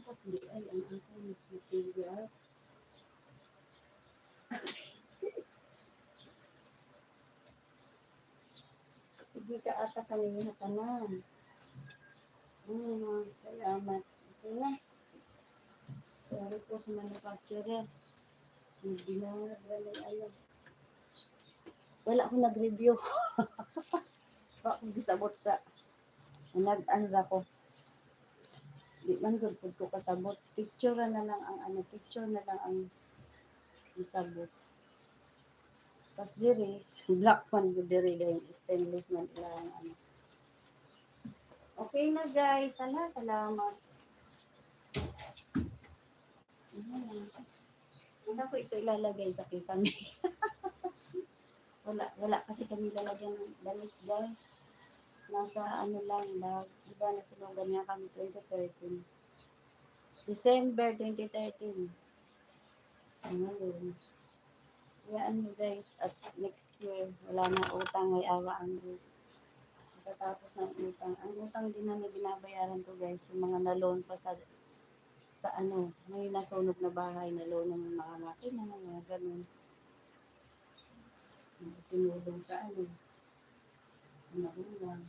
Hindi ay ang aking matigas. Sige ka ata kanina tanan. Salamat. Ito na. Sorry po sa manufacturer. Hindi na alam. Wala akong nag-review. Wala akong gisabot sa nag-ano ko. Di man good ko kasabot. Picture na lang ang picture na lang ang gisabot. Tapos diri, black man ko diri dahil stainless man ilang ano. Okay na guys. Salamat. Ano ko ito ilalagay sa kisame? wala kasi kami lalagyan ng damit guys. Nasa ano lang, diba nasunugan niya kami 2013. December 2013. Ano yun? Yan mo guys, at next year, wala na utang, may awa ang group. Tapos ng utang. Ang utang din na binabayaran ko guys, yung mga na-loan pa sa ano, may nasunog na bahay, na-loan ng mga makina, mga ganun. Tinulong sa ano, magulang.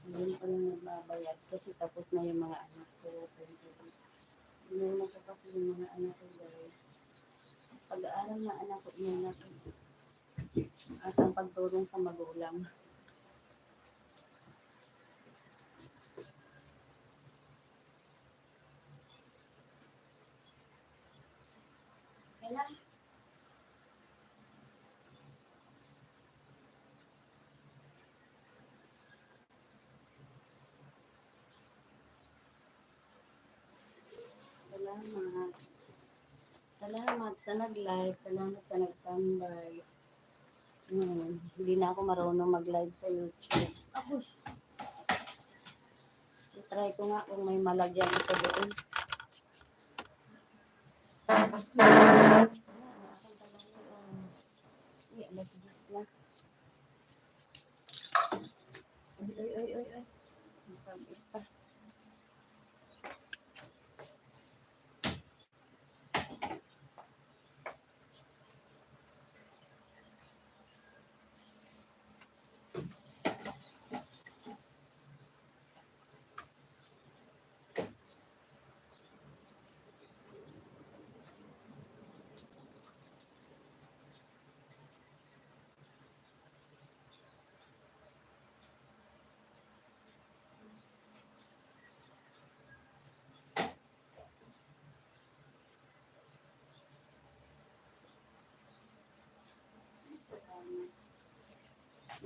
Hindi pa lang nagbabayad kasi tapos na yung mga anak ko. Inuna ko kasi yung mga anak ko guys. Pag-aaral na anak ko, inuna ko. At ang pagtulong sa magulang. Kailan? Salamat. Salamat sa nag-live. Salamat sa nagtambay. Hindi na ako marunong mag-live sa YouTube. Ako. So, try ko nga kung may malagyan ito doon. Alas 10 na. Ay. Masabi pa.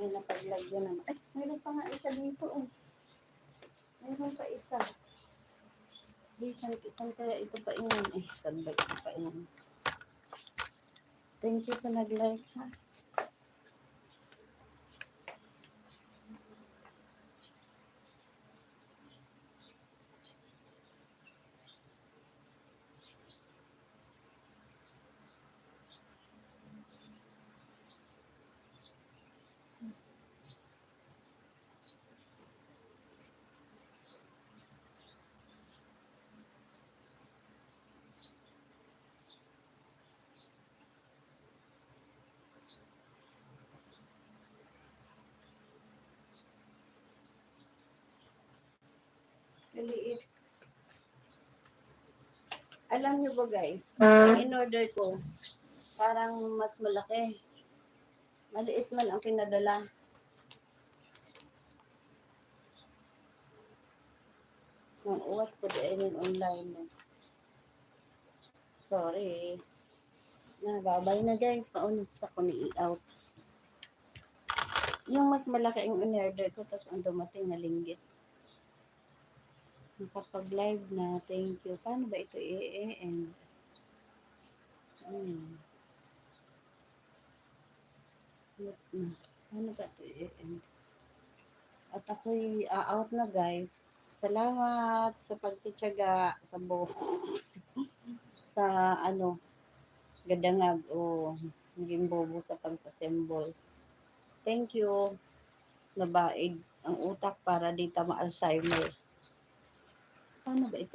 May napaglagyan naman. Ay, mayroon pa nga isa dito. Oh. Mayroon pa isa. Isang kaya ito pa ingon. Saan ba ito pa ingon? Thank you sa nag-like ha. Maliit. Alam niyo ba guys, in order ko, parang mas malaki. Maliit man ang pinadala. Nang uwat ko din online. Sorry. Babay na guys, paunis ako ni i-out. Yung mas malaki ang in-order ko, tapos ang dumating na linggit. Nakapag-live na, thank you. Paano ba ito i-end? Paano ba ito i-end? At ako'y out na guys. Salamat sa pagtityaga sa buhos. Sa gadangag o naging bobo sa pagpasembol. Thank you. Nabaid ang utak para di tama Alzheimer's. Paano ba ito?